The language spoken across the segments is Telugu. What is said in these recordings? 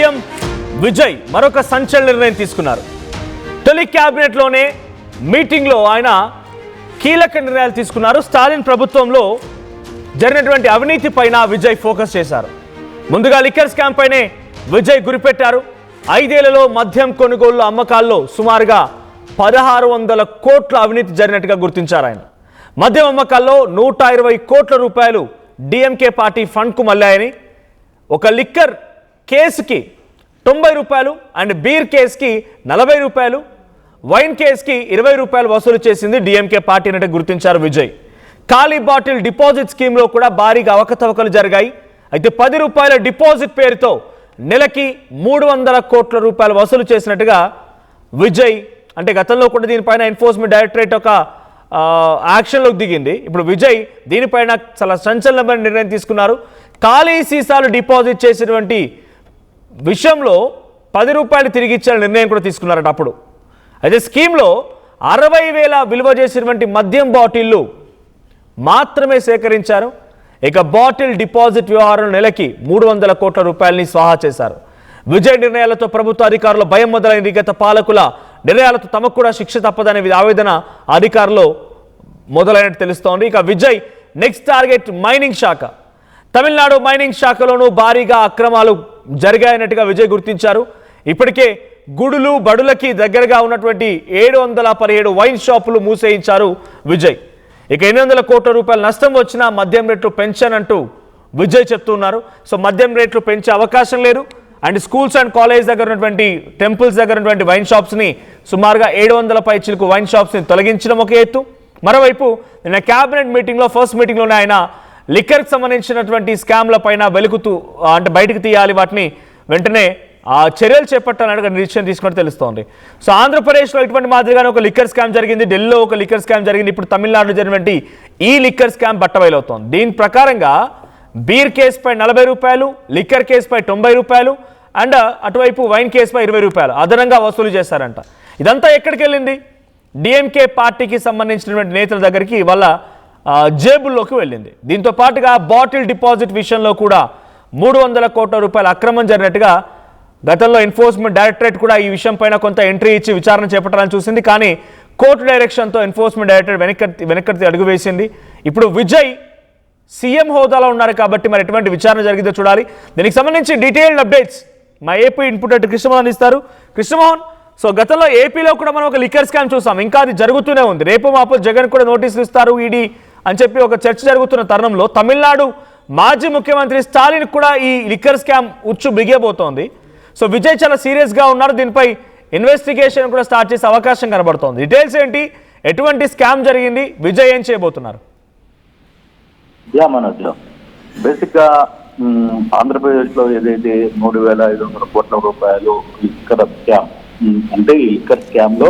సీఎం విజయ్ మరొక సంచలన నిర్ణయం తీసుకున్నారు. తొలి క్యాబినెట్లోనే మీటింగ్లో ఆయన కీలక నిర్ణయాలు తీసుకున్నారు. స్టాలిన్ ప్రభుత్వంలో జరిగినటువంటి అవినీతి పైన విజయ్ ఫోకస్ చేశారు. ముందుగా లిక్కర్ స్కామ్ పైనే విజయ్ గురిపెట్టారు. 5 ఏళ్లలో మద్యం కొనుగోలు అమ్మకాల్లో సుమారుగా 1600 కోట్ల అవినీతి జరిగినట్టుగా గుర్తించారు ఆయన. మద్యం అమ్మకాల్లో 120 కోట్ల రూపాయలు డిఎంకే పార్టీ ఫండ్కు మళ్ళాయని, ఒక లిక్కర్ కేసుకి 90 రూపాయలు అండ్ బీర్ కేసుకి 40 రూపాయలు, వైన్ కేసుకి 20 రూపాయలు వసూలు చేసింది డిఎంకే పార్టీ అన్నట్టు గుర్తించారు విజయ్. ఖాళీ బాటిల్ డిపాజిట్ స్కీమ్లో కూడా భారీగా అవకతవకలు జరిగాయి. అయితే 10 రూపాయల డిపాజిట్ పేరుతో నెలకి 300 కోట్ల రూపాయలు వసూలు చేసినట్టుగా విజయ్, అంటే గతంలో కూడా దీనిపైన ఎన్ఫోర్స్మెంట్ డైరెక్టరేట్ ఒక యాక్షన్లోకి దిగింది. ఇప్పుడు విజయ్ దీనిపైన చాలా సంచలనమైన నిర్ణయం తీసుకున్నారు. ఖాళీ సీసాలు డిపాజిట్ చేసినటువంటి విషయంలో 10 రూపాయలు తిరిగి ఇచ్చే నిర్ణయం కూడా తీసుకున్నారట. అప్పుడు అయితే స్కీమ్లో 60,000 విలువ చేసినటువంటి మద్యం బాటిళ్లు మాత్రమే సేకరించారు. ఇక బాటిల్ డిపాజిట్ వ్యవహారం నెలకి 300 కోట్ల రూపాయలని స్వాహా చేశారు. విజయ్ నిర్ణయాలతో ప్రభుత్వ అధికారుల భయం మొదలైంది. గత పాలకుల నిర్ణయాలతో తమకు కూడా శిక్ష తప్పదనే ఆవేదన అధికారులు మొదలైనట్టు తెలుస్తోంది. ఇక విజయ్ నెక్స్ట్ టార్గెట్ మైనింగ్ శాఖ. తమిళనాడు మైనింగ్ శాఖలోనూ భారీగా అక్రమాలు జరిగాయన్నట్టుగా విజయ్ గుర్తించారు. ఇప్పటికే గుడులు బడులకి దగ్గరగా ఉన్నటువంటి 717 వైన్ షాపులు మూసేయించారు విజయ్. ఇక 800 కోట్ల రూపాయల నష్టం వచ్చినా మద్యం రేట్లు పెంచానంటూ విజయ్ చెప్తున్నారు. సో మద్యం రేట్లు పెంచే అవకాశం లేదు. అండ్ స్కూల్స్ అండ్ కాలేజ్ దగ్గర ఉన్నటువంటి టెంపుల్స్ దగ్గర ఉన్నటువంటి వైన్ షాప్స్ని సుమారుగా 700 పైచిలకు వైన్ షాప్స్ని తొలగించడం ఒక ఎత్తు. మరోవైపు నిన్న క్యాబినెట్ మీటింగ్లో ఫస్ట్ మీటింగ్లోనే ఆయన లిక్కర్కి సంబంధించినటువంటి స్కామ్ల పైన వెలుగుతూ అంటే బయటకు తీయాలి, వాటిని వెంటనే చర్యలు చేపట్టాలన్నట్టుగా నిర్ణయం తీసుకున్నట్టు తెలుస్తోంది. సో ఆంధ్రప్రదేశ్లో ఇటువంటి మాదిరిగానే ఒక లిక్కర్ స్కామ్ జరిగింది, ఢిల్లీలో ఒక లిక్కర్ స్కామ్ జరిగింది, ఇప్పుడు తమిళనాడులో జరిగినటువంటి ఈ లిక్కర్ స్కామ్ బట్టబయలవుతోంది. దీని ప్రకారంగా బీర్ కేసుపై 40 రూపాయలు, లిక్కర్ కేసుపై 90 రూపాయలు అండ్ అటువైపు వైన్ కేసుపై 20 రూపాయలు అదనంగా వసూలు చేశారంట. ఇదంతా ఎక్కడికి వెళ్ళింది? డిఎంకే పార్టీకి సంబంధించినటువంటి నేతల దగ్గరికి వాళ్ళ జేబుల్లోకి వెళ్ళింది. దీంతో పాటుగా బాటిల్ డిపాజిట్ విషయంలో కూడా 300 కోట్ల రూపాయల అక్రమం జరిగినట్టుగా గతంలో ఎన్ఫోర్స్మెంట్ డైరెక్టరేట్ కూడా ఈ విషయం పైన కొంత ఎంట్రీ ఇచ్చి విచారణ చేపట్టాలని చూసింది. కానీ కోర్టు డైరెక్షన్తో ఎన్ఫోర్స్మెంట్ డైరెక్టరేట్ వెనక్కి అడుగు వేసింది. ఇప్పుడు విజయ్ సీఎం హోదాలో ఉన్నారు కాబట్టి మరి ఎటువంటి విచారణ జరిగిందో చూడాలి. దీనికి సంబంధించి డీటెయిల్డ్ అప్డేట్స్ మా ఏపీ ఇన్పుట్ అటు కృష్ణమోహన్ ఇస్తారు. కృష్ణమోహన్, సో గతంలో ఏపీలో కూడా మనం ఒక లిక్కర్ స్కామ్ చూసాం, ఇంకా అది జరుగుతూనే ఉంది. రేపు మాపు జగన్ కూడా నోటీసులు ఇస్తారు ఈడీ అని చెప్పి ఒక చర్చ జరుగుతున్న తరుణంలో తమిళనాడు మాజీ ముఖ్యమంత్రి స్టాలిన్ కూడా ఈ లిక్కర్ స్కామ్ ఉచ్చు బిగియబోతోంది. సో విజయ్ చాలా సీరియస్గా ఉన్నారు. దీనిపై ఇన్వెస్టిగేషన్ కూడా స్టార్ట్ చేసే అవకాశం కనబడుతోంది. డీటెయిల్స్ ఏంటి, ఎటువంటి స్కామ్ జరిగింది, విజయ్ ఏం చేయబోతున్నారు? మనోజ్, బేసిక్ గా ఆంధ్రప్రదేశ్ లో ఏదైతే 3,500 కోట్ల రూపాయలు లిక్కర్ స్కామ్ అంటే ఈ లిక్కర్ స్కామ్ లో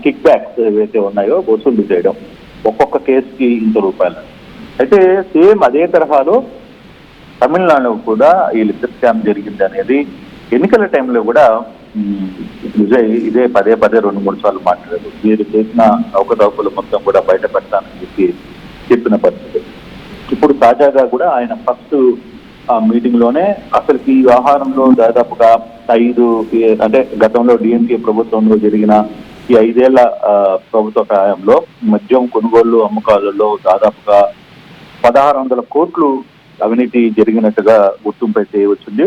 కిక్ బ్యాక్స్ ఏవైతే ఉన్నాయో వసూలు చేయడం, ఒక్కొక్క కేసుకి ఇంత రూపాయలు. అయితే సేమ్ అదే తరహాలో తమిళనాడులో కూడా ఈ లిక్కర్ స్కామ్ జరిగింది అనేది ఎన్నికల టైంలో కూడా విజయ్ ఇదే పదే 2-3 సార్లు మాట్లాడారు. మీరు చేసిన అవకతవకలు మొత్తం కూడా బయట పెట్టాలని చెప్పిన పరిస్థితి. ఇప్పుడు తాజాగా కూడా ఆయన ఫస్ట్ మీటింగ్ లోనే అసలు ఈ వ్యవహారంలో దాదాపుగా 5 అంటే గతంలో డిఎంకే ప్రభుత్వంలో జరిగిన ఈ 5 ఏళ్ల ప్రభుత్వ హయాంలో మద్యం కొనుగోలు అమ్మకాలలో దాదాపుగా 1600 కోట్లు అవినీతి జరిగినట్టుగా గుర్తింపు అయితే వచ్చింది.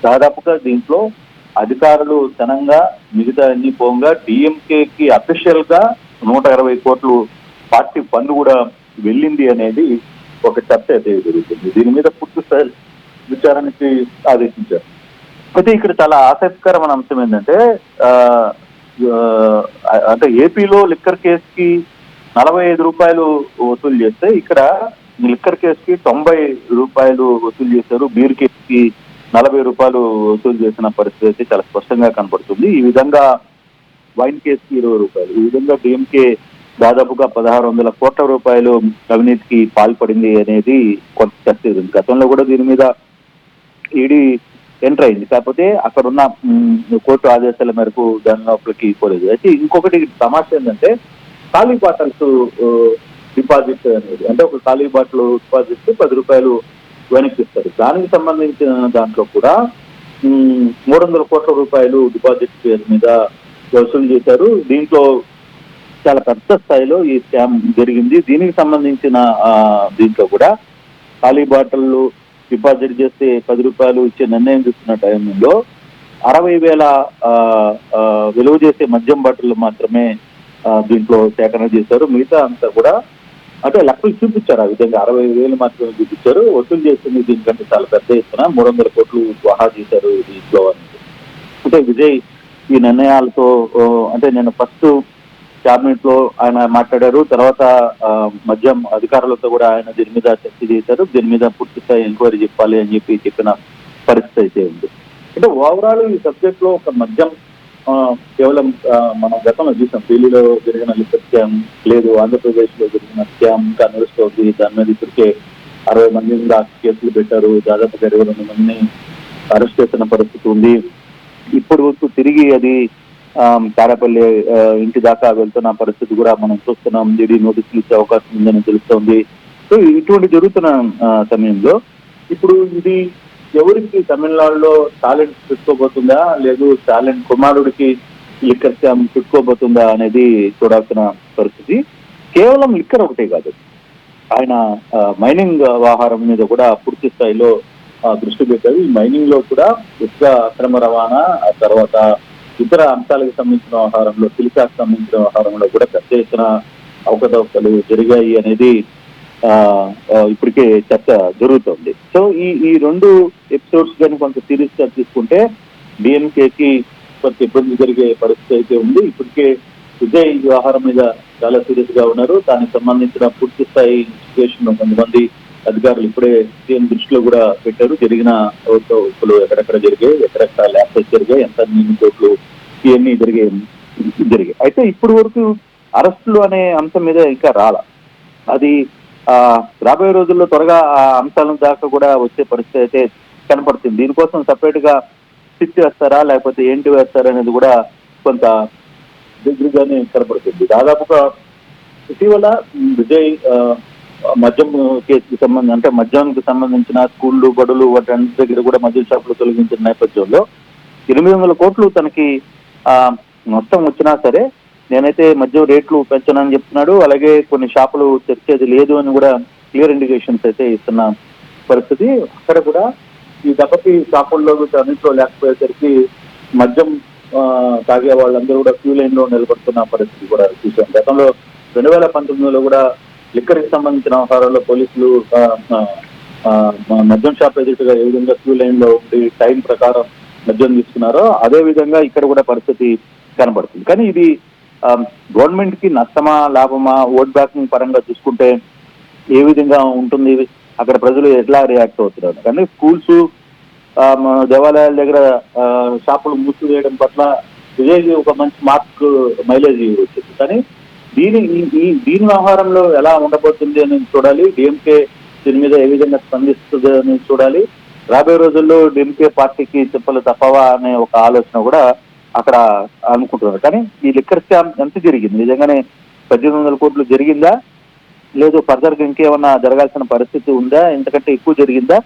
దాదాపుగా దీంట్లో అధికారులు ధనంగా మిగతా అన్ని పోగా డిఎంకేకి అఫీషియల్ గా 120 కోట్లు పార్టీ ఫండ్ కూడా వెళ్ళింది అనేది ఒక చర్చ అయితే జరుగుతుంది. దీని మీద పూర్తి స్థాయి విచారణకి ఆదేశించారు. అయితే ఇక్కడ చాలా ఆసక్తికరమైన అంశం ఏంటంటే అంటే ఏపీలో లిక్కర్ కేసుకి 45 రూపాయలు వసూలు చేస్తే ఇక్కడ లిక్కర్ కేసుకి 90 రూపాయలు వసూలు చేశారు. బీర్ కేసుకి 40 రూపాయలు వసూలు చేసిన పరిస్థితి అయితే చాలా స్పష్టంగా కనపడుతుంది. ఈ విధంగా వైన్ కేసుకి 20 రూపాయలు, ఈ విధంగా డిఎంకే దాదాపుగా 1600 కోట్ల రూపాయలు అవినీతికి పాల్పడింది అనేది కొంత చర్చ ఉంది. గతంలో కూడా దీని మీద ఈడీ ఎంటర్ అయింది, కాకపోతే అక్కడ ఉన్న కోర్టు ఆదేశాల మేరకు దాని లోపలికి పోలేదు. అయితే ఇంకొకటి సమస్య ఏంటంటే ఖాళీ బాటల్స్ డిపాజిట్ అనేది, అంటే ఒక ఖాళీ బాటిల్ డిపాజిట్ 10 రూపాయలు వెనక్కి ఇస్తారు. దానికి సంబంధించిన దాంట్లో కూడా 300 కోట్ల రూపాయలు డిపాజిట్ పేరు మీద వసూలు చేశారు. దీంట్లో చాలా పెద్ద స్థాయిలో ఈ స్కామ్ జరిగింది. దీనికి సంబంధించిన దీంట్లో కూడా ఖాళీ బాటిళ్ళు డిపాజిట్ చేస్తే 10 రూపాయలు ఇచ్చే నిర్ణయం తీసుకున్న టైంలో 60,000 విలువ చేసే మద్యం బాటిళ్ళు మాత్రమే దీంట్లో సేకరణ చేశారు. మిగతా అంతా కూడా అంటే లెక్కలు చూపించారు. ఆ విధంగా 60,000 మాత్రమే చూపించారు. వసూలు చేస్తుంది దీనికంటే చాలా పెద్ద ఎత్తున 300 కోట్లు స్వాహా చేశారు దీంట్లో అనేది. అంటే విజయ్ ఈ నిర్ణయాలతో అంటే నేను ఫస్ట్ క్యాబినెట్ లో ఆయన మాట్లాడారు. తర్వాత మద్యం అధికారులతో కూడా ఆయన దీని మీద చర్చ చేశారు. దీని మీద పూర్తి స్థాయి ఎంక్వైరీ చెప్పాలి అని చెప్పిన పరిస్థితి అయితే ఉంది. అంటే ఓవరాల్ ఈ సబ్జెక్ట్ లో ఒక మద్యం కేవలం మనం గతంలో చూసాం. ఢిల్లీలో జరిగిన లిక్కర్ స్కామ్ లేదు, ఆంధ్రప్రదేశ్ లో జరిగిన స్కామ్ ఇంకా నడుస్తుంది. దాని మీద ఇప్పటికే 60 మంది మీద కేసులు పెట్టారు. దాదాపుగా 22 మందిని అరెస్ట్ చేసిన పరిస్థితి ఉంది. ఇప్పుడు తిరిగి అది తాడేపల్లి ఇంటి దాకా వెళ్తున్న పరిస్థితి కూడా మనం చూస్తున్నాం. ఈడీ నోటీసులు ఇచ్చే అవకాశం ఉందని తెలుస్తోంది. సో ఇటువంటి జరుగుతున్న సమయంలో ఇప్పుడు ఇది ఎవరికి తమిళనాడులో టాలెంట్ చుట్టుకోబోతుందా, లేదు టాలెంట్ కుమారుడికి లిక్కర్ స్కామ్ చుట్టుకోబోతుందా అనేది చూడాల్సిన పరిస్థితి. కేవలం లిక్కర్ ఒకటే కాదు, ఆయన మైనింగ్ వ్యవహారం మీద కూడా పూర్తి స్థాయిలో దృష్టి పెట్టారు. ఈ మైనింగ్ లో కూడా ఇసుక అక్రమ రవాణా, ఆ తర్వాత ఇతర అంశాలకు సంబంధించిన వ్యవహారంలో, సిలికాకు సంబంధించిన వ్యవహారంలో కూడా పెద్ద ఎత్తున అవకతవకలు జరిగాయి అనేది ఇప్పటికే చర్చ జరుగుతోంది. సో ఈ 2 ఎపిసోడ్స్ కానీ కొంత సీరియస్ గా తీసుకుంటే డిఎంకేకి కొంత ఇబ్బంది జరిగే పరిస్థితి అయితే ఉంది. ఇప్పటికే విజయ్ వ్యవహారం మీద చాలా సీరియస్ గా ఉన్నారు. దానికి సంబంధించిన పూర్తి స్థాయి ఇన్వెస్టిగేషన్ కొంతమంది అధికారులు ఇప్పుడే సీఎం దృష్టిలో కూడా పెట్టారు. జరిగిన ఇప్పుడు ఎక్కడెక్కడ జరిగాయి, ఎక్కడెక్కడ ల్యాప్స్ జరిగాయి, ఎంత కోట్లు ఇవన్నీ జరిగాయి. అయితే ఇప్పటి వరకు అరెస్టులు అనే అంశం మీద ఇంకా రాలా. అది రాబోయే రోజుల్లో త్వరగా ఆ అంశాల దాకా కూడా వచ్చే పరిస్థితి అయితే కనపడుతుంది. దీనికోసం సపరేట్ గా సిట్ వేస్తారా లేకపోతే ఏంటి వేస్తారా అనేది కూడా కొంత దగ్గరగానే కనపడుతుంది. దాదాపుగా ఇటీవల విజయ్ మద్యం కేసుకి సంబంధించి అంటే మద్యానికి సంబంధించిన స్కూళ్ళు, బడులు వాటి అన్నిటి దగ్గర కూడా మద్యం షాపులు తొలగించిన నేపథ్యంలో 800 కోట్లు తనకి నష్టం వచ్చినా సరే నేనైతే మద్యం రేట్లు పెంచనని చెప్తున్నాడు. అలాగే కొన్ని షాపులు తెరిచేది లేదు అని కూడా క్లియర్ ఇండికేషన్స్ అయితే ఇస్తున్న పరిస్థితి. అక్కడ కూడా ఈ దెబ్బకి షాపుల్లో అన్నింటిలో లేకపోయేసరికి మద్యం తాగే వాళ్ళందరూ కూడా క్యూ లైన్ లో నిలబడుతున్న పరిస్థితి కూడా చూసాం. గతంలో 2019లో కూడా లిక్కర్కి సంబంధించిన వ్యవహారాల్లో పోలీసులు మద్యం షాప్ ఎదుటిగా ఏ విధంగా క్యూ లైన్ లో ఉండి టైం ప్రకారం మద్యం తీసుకున్నారో అదే విధంగా ఇక్కడ కూడా పరిస్థితి కనబడుతుంది. కానీ ఇది గవర్నమెంట్ కి నష్టమా లాభమా, ఓట్ బ్యాంకింగ్ పరంగా చూసుకుంటే ఏ విధంగా ఉంటుంది, అక్కడ ప్రజలు ఎట్లా రియాక్ట్ అవుతున్నారు. కానీ స్కూల్స్, దేవాలయాల దగ్గర షాపులు మూసివేయడం పట్ల విజయ్ ఒక మంచి మార్క్ మైలేజ్ వచ్చింది. కానీ దీని వ్యవహారంలో ఎలా ఉండబోతుంది అని చూడాలి. డిఎంకే దీని మీద ఏ విధంగా స్పందిస్తుంది అని చూడాలి. రాబోయే రోజుల్లో డిఎంకే పార్టీకి చెప్పలు తప్పవా అనే ఒక ఆలోచన కూడా అక్కడ అనుకుంటున్నారు. కానీ ఈ లిక్కర్ స్కామ్ ఎంత జరిగింది, నిజంగానే 1800 కోట్లు జరిగిందా, లేదు ఫర్దర్ గా ఇంకేమన్నా జరగాల్సిన పరిస్థితి ఉందా, ఇంతకంటే ఎక్కువ జరిగిందా,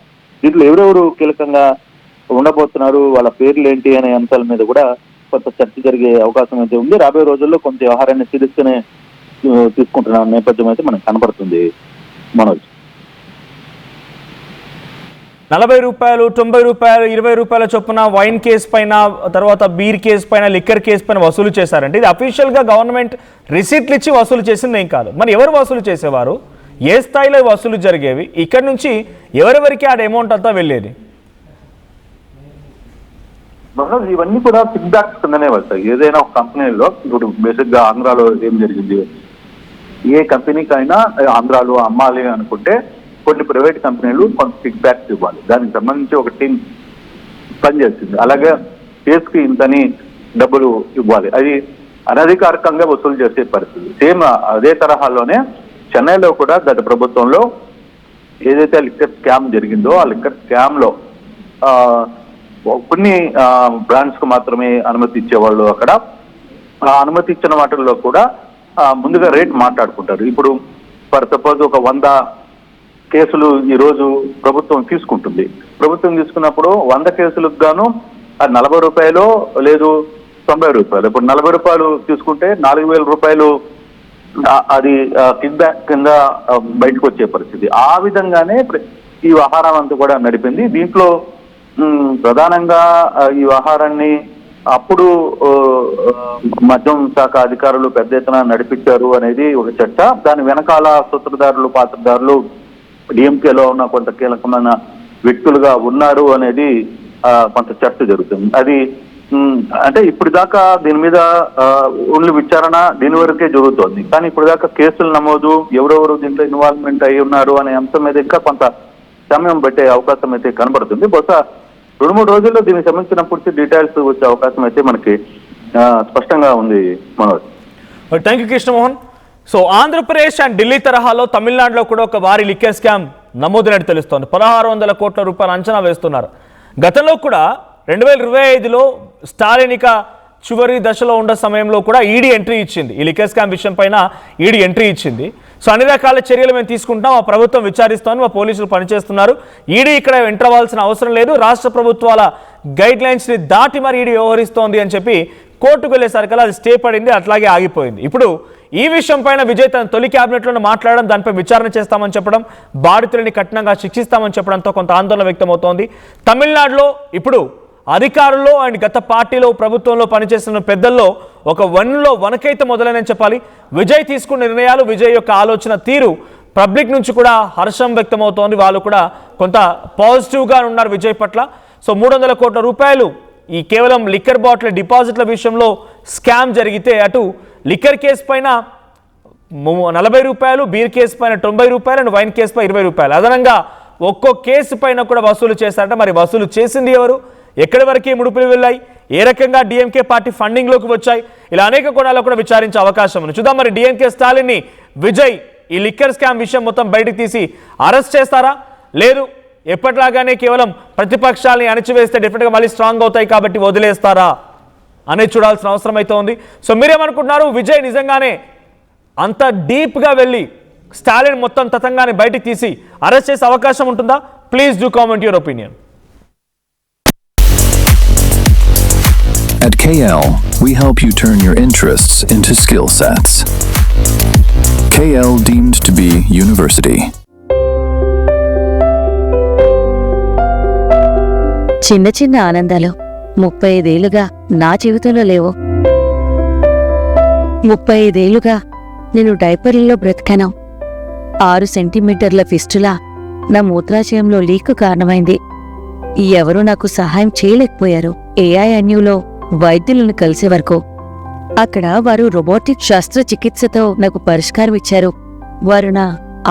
దీంట్లో ఎవరెవరు కీలకంగా ఉండబోతున్నారు, వాళ్ళ పేర్లు ఏంటి అనే అంశాల మీద కూడా కొంత చర్చ జరిగే అవకాశం అయితే ఉంది. రాబోయే రోజుల్లో కొంత వ్యవహారాన్ని సీరియస్గానే తీసుకుంటున్న నేపథ్యం అయితే మనకు కనపడుతుంది. మనోజ్ 40 రూపాయలు, 90 రూపాయలు, 20 రూపాయల చొప్పున వైన్ కేసు పైన, తర్వాత బీర్ కేసు పైన, లిక్కర్ కేసు పైన వసూలు చేశారంటే ఇది అఫీషియల్గా గవర్నమెంట్ రిసీట్లు ఇచ్చి వసూలు చేసింది ఏం కాదు. మరి ఎవరు వసూలు చేసేవారు, ఏ స్థాయిలో వసూలు జరిగేవి, ఇక్కడ నుంచి ఎవరెవరికి ఆ అమౌంట్ అంతా వెళ్ళేది? మనోజ్ ఇవన్నీ కూడా ఫీడ్బ్యాక్స్ కిందనే వెళ్తాయి. ఏదైనా ఒక కంపెనీలో ఇప్పుడు బేసిక్ గా ఆంధ్రాలో ఏం జరిగింది, ఏ కంపెనీకైనా ఆంధ్రాలో అమ్మాలి అనుకుంటే కొన్ని ప్రైవేట్ కంపెనీలు కొంత ఫీడ్బ్యాక్స్ ఇవ్వాలి. దానికి సంబంధించి ఒక టీం పనిచేస్తుంది. అలాగే కేసుకి ఇంతని డబ్బులు ఇవ్వాలి. అది అనధికారికంగా వసూలు చేసే పరిస్థితి. సేమ్ అదే తరహాలోనే చెన్నైలో కూడా గత ప్రభుత్వంలో ఏదైతే లిక్కర్ స్కామ్ జరిగిందో ఆ లిక్కర్ స్కామ్ లో కొన్ని బ్రాండ్స్ కు మాత్రమే అనుమతి ఇచ్చేవాళ్ళు. అక్కడ ఆ అనుమతి ఇచ్చిన వాటిల్లో కూడా ముందుగా రేట్ మాట్లాడుకుంటారు. ఇప్పుడు ఫర్ సపోజ్ ఒక 100 కేసులు ఈ రోజు ప్రభుత్వం తీసుకుంటుంది. ప్రభుత్వం తీసుకున్నప్పుడు 100 కేసులకు గాను అది 40 రూపాయలు లేదు 90 రూపాయలు. ఇప్పుడు 40 రూపాయలు తీసుకుంటే 4,000 రూపాయలు అది కిక్ బ్యాక్ కింద బయటకు వచ్చే పరిస్థితి. ఆ విధంగానే ఈ వ్యవహారం అంతా కూడా నడిపింది. దీంట్లో ప్రధానంగా ఈ వ్యవహారాన్ని అప్పుడు మద్యం శాఖ అధికారులు పెద్ద ఎత్తున నడిపించారు అనేది ఒక చర్చ. దాని వెనకాల సూత్రధారులు పాత్రధారులు డిఎంకేలో ఉన్న కొంత కీలకమైన వ్యక్తులుగా ఉన్నారు అనేది కొంత చర్చ జరుగుతుంది. అది అంటే ఇప్పుడు దాకా దీని మీద ఓన్లీ విచారణ దీని వరకే జరుగుతోంది. కానీ ఇప్పుడు దాకా కేసులు నమోదు, ఎవరెవరు దీంట్లో ఇన్వాల్వ్మెంట్ అయి ఉన్నారు అనే అంశం మీద ఇంకా కొంత సమయం పట్టే అవకాశం అయితే కనబడుతుంది. బహుశా 2-3 రోజుల్లో దీనికి సంబంధించిన పూర్తి డీటెయిల్స్ వచ్చే అవకాశం అయితే మనకి స్పష్టంగా ఉంది Manoj. Thank you Krishnamohan. So Andhra Pradesh and Delhi తరహాలో తమిళనాడులో కూడా ఒక భారీ లిక్కర్ స్కామ్ నమోదైనట్టు తెలుస్తోంది. 1600 కోట్ల రూపాయలు అంచనా వేస్తున్నారు. గతంలో కూడా 2025లో స్టాలిన్ ఇక చివరి దశలో ఉన్న సమయంలో కూడా ఈడీ ఎంట్రీ ఇచ్చింది. ఈ లిక్కర్ స్కామ్ విషయం పైన ఈడీ ఎంట్రీ ఇచ్చింది. సో అన్ని రకాల చర్యలు మేము తీసుకుంటాం, ఆ ప్రభుత్వం విచారిస్తామని మా పోలీసులు పనిచేస్తున్నారు. ఈడీ ఇక్కడ ఎంటర్ అవ్వాల్సిన అవసరం లేదు, రాష్ట్ర ప్రభుత్వాల గైడ్ లైన్స్ని దాటి మరి ఈడీ వ్యవహరిస్తోంది అని చెప్పి కోర్టుకు వెళ్ళేసరికి అది స్టే పడింది, అట్లాగే ఆగిపోయింది. ఇప్పుడు ఈ విషయం పైన విజయ్ తన తొలి క్యాబినెట్లో మాట్లాడడం, దానిపై విచారణ చేస్తామని చెప్పడం, బాధితులని కఠినంగా శిక్షిస్తామని చెప్పడంతో కొంత ఆందోళన వ్యక్తమవుతోంది. తమిళనాడులో ఇప్పుడు అధికారుల్లో అండ్ గత పార్టీలో ప్రభుత్వంలో పనిచేస్తున్న పెద్దల్లో ఒక వనకైతే మొదలైనని చెప్పాలి. విజయ్ తీసుకున్న నిర్ణయాలు, విజయ్ యొక్క ఆలోచన తీరు పబ్లిక్ నుంచి కూడా హర్షం వ్యక్తమవుతోంది. వాళ్ళు కూడా కొంత పాజిటివ్గా ఉన్నారు విజయ్ పట్ల. సో 300 కోట్ల రూపాయలు ఈ కేవలం లిక్కర్ బాటిల్ డిపాజిట్ల విషయంలో స్కామ్ జరిగితే, అటు లిక్కర్ కేసు పైన 40 రూపాయలు, బీర్ కేసు పైన 90 రూపాయలు అండ్ వైన్ కేసు పై 20 రూపాయలు అదనంగా ఒక్కో కేసు పైన కూడా వసూలు చేశారట. మరి వసూలు చేసింది ఎవరు, ఎక్కడి వరకు ముడుపులు వెళ్ళాయి, ఏ రకంగా డిఎంకే పార్టీ ఫండింగ్లోకి వచ్చాయి, ఇలా అనేక కోణాల్లో కూడా విచారించే అవకాశం ఉంది. చూద్దాం మరి డిఎంకే స్టాలిన్ని విజయ్ ఈ లిక్కర్ స్కామ్ విషయం మొత్తం బయటకు తీసి అరెస్ట్ చేస్తారా, లేదు ఎప్పటిలాగానే కేవలం ప్రతిపక్షాలని అణచివేస్తే డెఫినెట్గా మళ్ళీ స్ట్రాంగ్ అవుతాయి కాబట్టి వదిలేస్తారా అనేది చూడాల్సిన అవసరం అయితే ఉంది. సో మీరేమనుకుంటున్నారు, విజయ్ నిజంగానే అంత డీప్గా వెళ్ళి స్టాలిన్ మొత్తం తతంగానే బయటకు తీసి అరెస్ట్ చేసే అవకాశం ఉంటుందా? Please do comment your opinion. At KL, we help you turn your interests into skill sets. KL deemed to be university. చిన్న చిన్న ఆనందాలు 35 ఏళ్లుగా నా జీవితంలో లేవు. 35 ఏళ్లుగా నేను డైపర్లలో బ్రతికాను. 6 సెంటీమీటర్ల ఫిస్టులా నా మూత్రాశయంలో లీక్ కారణమైంది. ఎవరూ నాకు సహాయం చేయలేకపోయారు. ఏఐఎన్యూలో వైద్యులను కలిసే వరకు అక్కడ వారు రోబోటిక్ శస్త్రచికిత్సతో నాకు పరిష్కారం ఇచ్చారు. వారు నా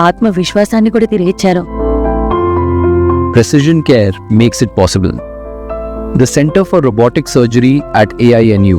ఆత్మవిశ్వాసాన్ని కూడా తిరిగిచ్చారు. Precision care makes it possible. The Center for Robotic Surgery at AINU